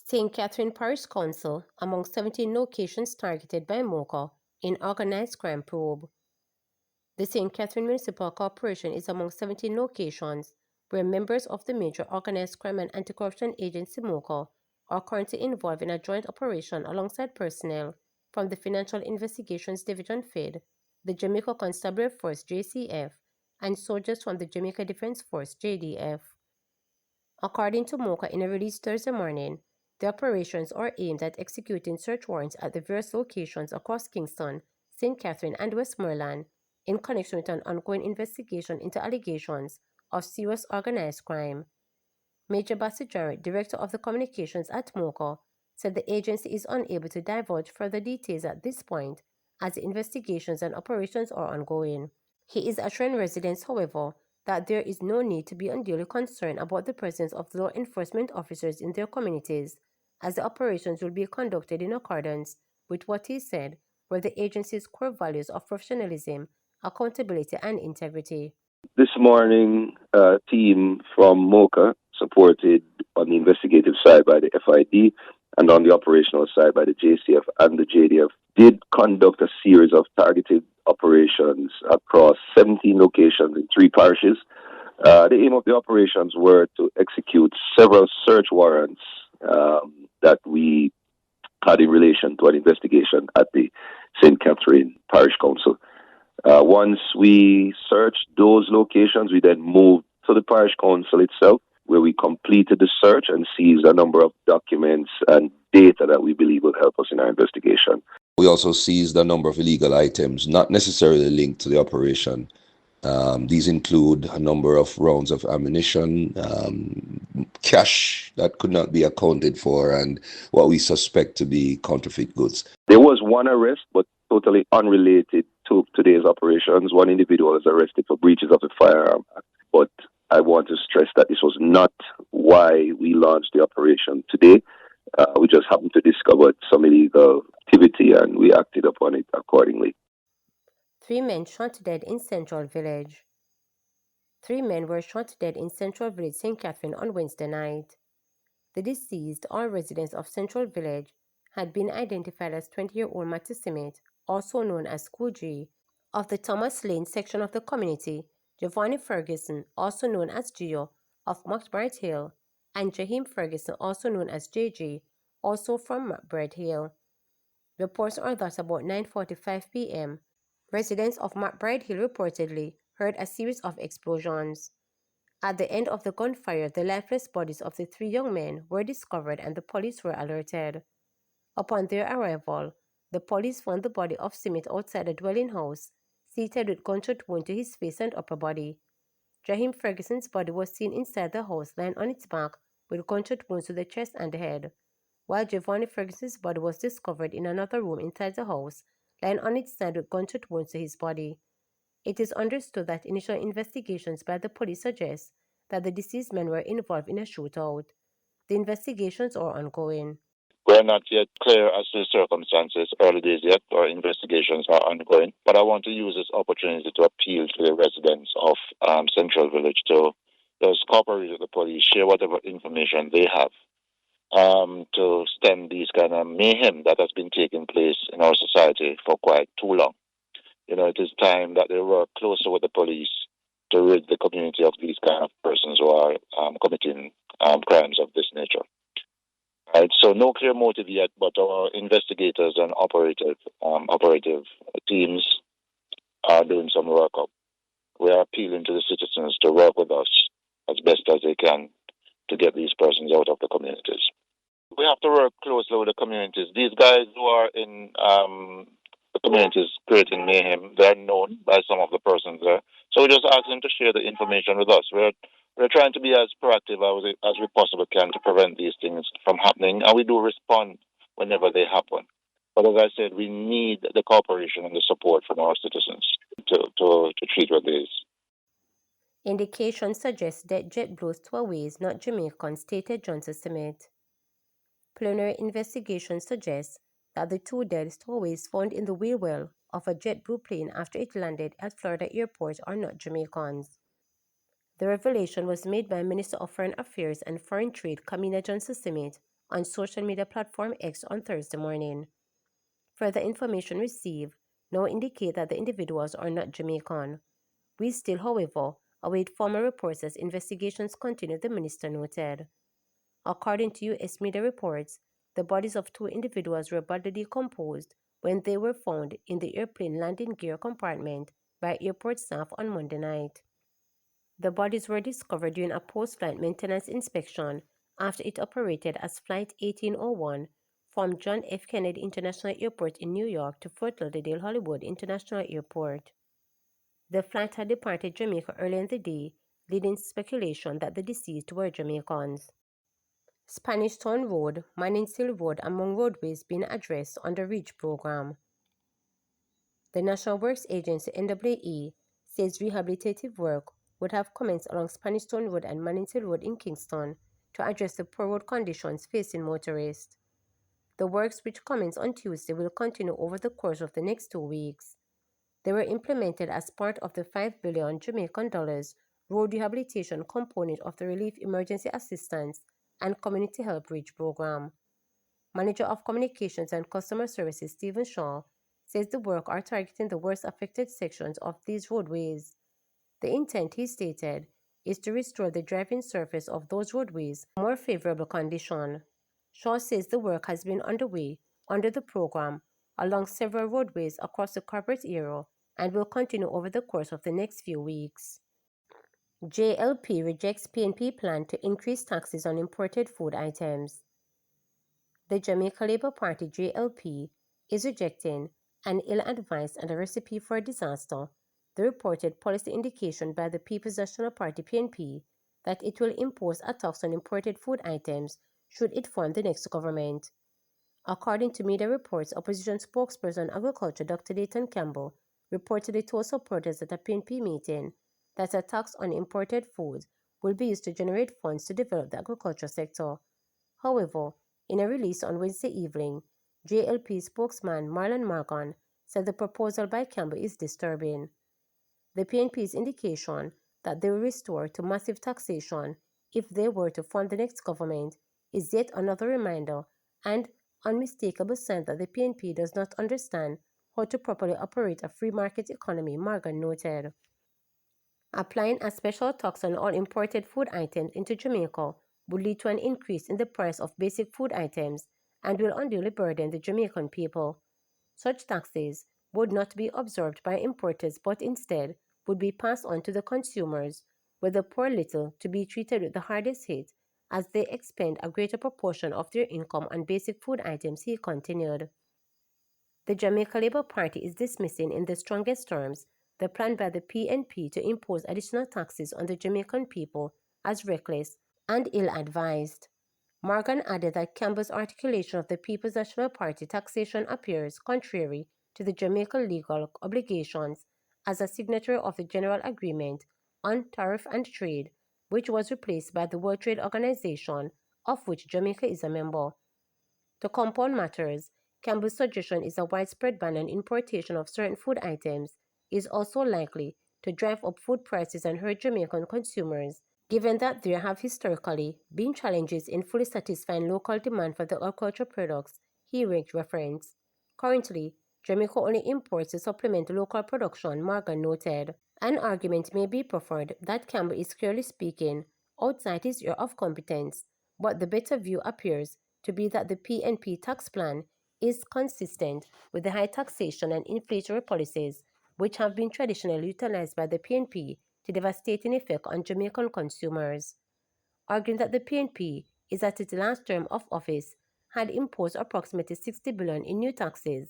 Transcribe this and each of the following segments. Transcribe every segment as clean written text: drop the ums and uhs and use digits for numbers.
St. Catherine Parish Council among 17 locations targeted by MOCA in organized crime probe. The St. Catherine Municipal Corporation is among 17 locations where members of the major organized crime and anti-corruption agency MOCA are currently involved in a joint operation alongside personnel from the Financial Investigations Division FID, the Jamaica Constabulary Force JCF, and soldiers from the Jamaica Defense Force JDF. According to MOCA in a release Thursday morning, the operations are aimed at executing search warrants at the various locations across Kingston, St. Catherine, and Westmoreland in connection with an ongoing investigation into allegations of serious organized crime. Major Bassett Jarrett, director of the communications at MOCA, said the agency is unable to divulge further details at this point as the investigations and operations are ongoing. He is assuring residents, however, that there is no need to be unduly concerned about the presence of law enforcement officers in their communities, as the operations will be conducted in accordance with what he said were the agency's core values of professionalism, accountability, and integrity. This morning, a team from MOCA, supported on the investigative side by the FID and on the operational side by the JCF and the JDF, did conduct a series of targeted operations across 17 locations in 3 parishes. The aim of the operations were to execute several search warrants that we had in relation to an investigation at the St. Catherine Parish Council. Once we searched those locations, we then moved to the Parish Council itself, where we completed the search and seized a number of documents and data that we believe will help us in our investigation. We also seized a number of illegal items, not necessarily linked to the operation. These include a number of rounds of ammunition, cash that could not be accounted for, and what we suspect to be counterfeit goods. There was one arrest, but totally unrelated to today's operations. One individual was arrested for breaches of the Firearm Act, but I want to stress that this was not why we launched the operation today. We just happened to discover some illegal activity and we acted upon it accordingly. 3 men shot dead in Central Village. 3 men were shot dead in Central Village, St. Catherine on Wednesday night. The deceased, all residents of Central Village, had been identified as 20-year-old Matthew Simmet, also known as School G, of the Thomas Lane section of the community, Giovanni Ferguson, also known as Gio, of McBride Hill, and Jaheim Ferguson, also known as JG, also from McBride Hill. Reports are that about 9:45 p.m., residents of McBride Hill reportedly heard a series of explosions. At the end of the gunfire, the lifeless bodies of the 3 young men were discovered and the police were alerted. Upon their arrival, the police found the body of Simmet outside a dwelling house, seated with gunshot wound to his face and upper body. Jaheim Ferguson's body was seen inside the house, lying on its back with gunshot wounds to the chest and head, while Giovanni Ferguson's body was discovered in another room inside the house, lying on its side with gunshot wounds to his body. It is understood that initial investigations by the police suggest that the deceased men were involved in a shootout. The investigations are ongoing. We're not yet clear as to the circumstances, early days yet, our investigations are ongoing. But I want to use this opportunity to appeal to the residents of Central Village to just cooperate with the police, share whatever information they have to stem these kind of mayhem that has been taking place in our society for quite too long. You know, it is time that they work closer with the police to rid the community of these kind of persons who are committing crimes of this nature. Right, so no clear motive yet, but our investigators and operative teams are doing some work up. We are appealing to the citizens to work with us as best as they can to get these persons out of the communities. We have to work closely with the communities. These guys who are in the communities creating mayhem, they're known by some of the persons there. So we just ask them to share the information with us. We're trying to be as proactive as we possibly can to prevent these things from happening, and we do respond whenever they happen. But as I said, we need the cooperation and the support from our citizens to treat with this. Indications suggest that jet blows stowaways, not Jamaicans, stated Johnson Simmet. Preliminary investigation suggests that the 2 dead stowaways found in the whale well of a JetBlue plane after it landed at Florida airport are not Jamaicans. The revelation was made by Minister of Foreign Affairs and Foreign Trade Kamina Johnson-Smith on social media platform X on Thursday morning. Further information received now indicate that the individuals are not Jamaican. We still, however, await formal reports as investigations continue, the minister noted. According to U.S. media reports, the bodies of two individuals were badly decomposed when they were found in the airplane landing gear compartment by airport staff on Monday night. The bodies were discovered during a post-flight maintenance inspection after it operated as Flight 1801 from John F. Kennedy International Airport in New York to Fort Lauderdale Hollywood International Airport. The flight had departed Jamaica early in the day, leading to speculation that the deceased were Jamaicans. Spanish Town Road, Manning-Hill Road among roadways being addressed on the REACH program. The National Works Agency NWA says rehabilitative work would have commenced along Spanish Town Road and Manning-Hill Road in Kingston to address the poor road conditions facing motorists. The works, which commenced on Tuesday, will continue over the course of the next 2 weeks. They were implemented as part of the $5 billion Jamaican dollars road rehabilitation component of the Relief Emergency Assistance and Community Help REACH program. Manager of Communications and Customer Services Stephen Shaw says the work are targeting the worst affected sections of these roadways. The intent, he stated, is to restore the driving surface of those roadways to a more favorable condition. Shaw says the work has been underway under the program along several roadways across the corporate area and will continue over the course of the next few weeks. JLP rejects PNP plan to increase taxes on imported food items. The Jamaica Labour Party JLP is rejecting an ill-advised and a recipe for disaster the reported policy indication by the People's National Party PNP that it will impose a tax on imported food items should it form the next government. According to media reports, opposition spokesperson on agriculture Dr. Dayton Campbell reportedly told supporters at a PNP meeting that a tax on imported foods will be used to generate funds to develop the agriculture sector. However, in a release on Wednesday evening, JLP spokesman Marlon Morgan said the proposal by Campbell is disturbing. The PNP's indication that they will restore to massive taxation if they were to form the next government is yet another reminder and unmistakable sign that the PNP does not understand how to properly operate a free market economy, Morgan noted. Applying a special tax on all imported food items into Jamaica would lead to an increase in the price of basic food items and will unduly burden the Jamaican people. Such taxes would not be absorbed by importers but instead would be passed on to the consumers, with the poor little to be treated with the hardest hit as they expend a greater proportion of their income on basic food items, he continued. The Jamaica Labour Party is dismissing in the strongest terms the plan by the PNP to impose additional taxes on the Jamaican people as reckless and ill-advised. Morgan added that Campbell's articulation of the People's National Party taxation appears contrary to the Jamaican legal obligations as a signatory of the General Agreement on Tariff and Trade, which was replaced by the World Trade Organization, of which Jamaica is a member. To compound matters, Campbell's suggestion is a widespread ban on importation of certain food items is also likely to drive up food prices and hurt Jamaican consumers, given that there have historically been challenges in fully satisfying local demand for the agricultural products he made reference. Currently, Jamaica only imports to supplement local production, Morgan noted. An argument may be preferred that Campbell is clearly speaking outside his area of competence, but the better view appears to be that the PNP tax plan is consistent with the high taxation and inflationary policies which have been traditionally utilized by the PNP to devastating effect on Jamaican consumers. Arguing that the PNP is at its last term of office had imposed approximately $60 billion in new taxes,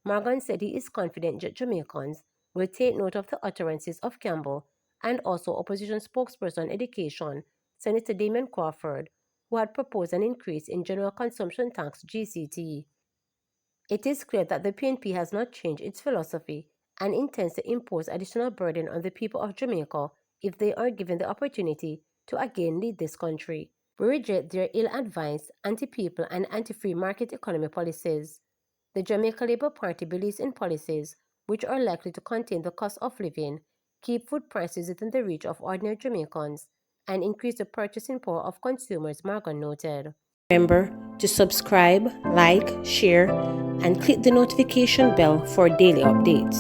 Morgan said he is confident that Jamaicans will take note of the utterances of Campbell and also opposition spokesperson on education, Senator Damian Crawford, who had proposed an increase in general consumption tax GCT. It is clear that the PNP has not changed its philosophy and intends to impose additional burden on the people of Jamaica if they are given the opportunity to again lead this country. We reject their ill-advised, anti-people and anti-free market economy policies. The Jamaica Labour Party believes in policies which are likely to contain the cost of living, keep food prices within the reach of ordinary Jamaicans, and increase the purchasing power of consumers, Morgan noted. Remember to subscribe, like, share, and click the notification bell for daily updates.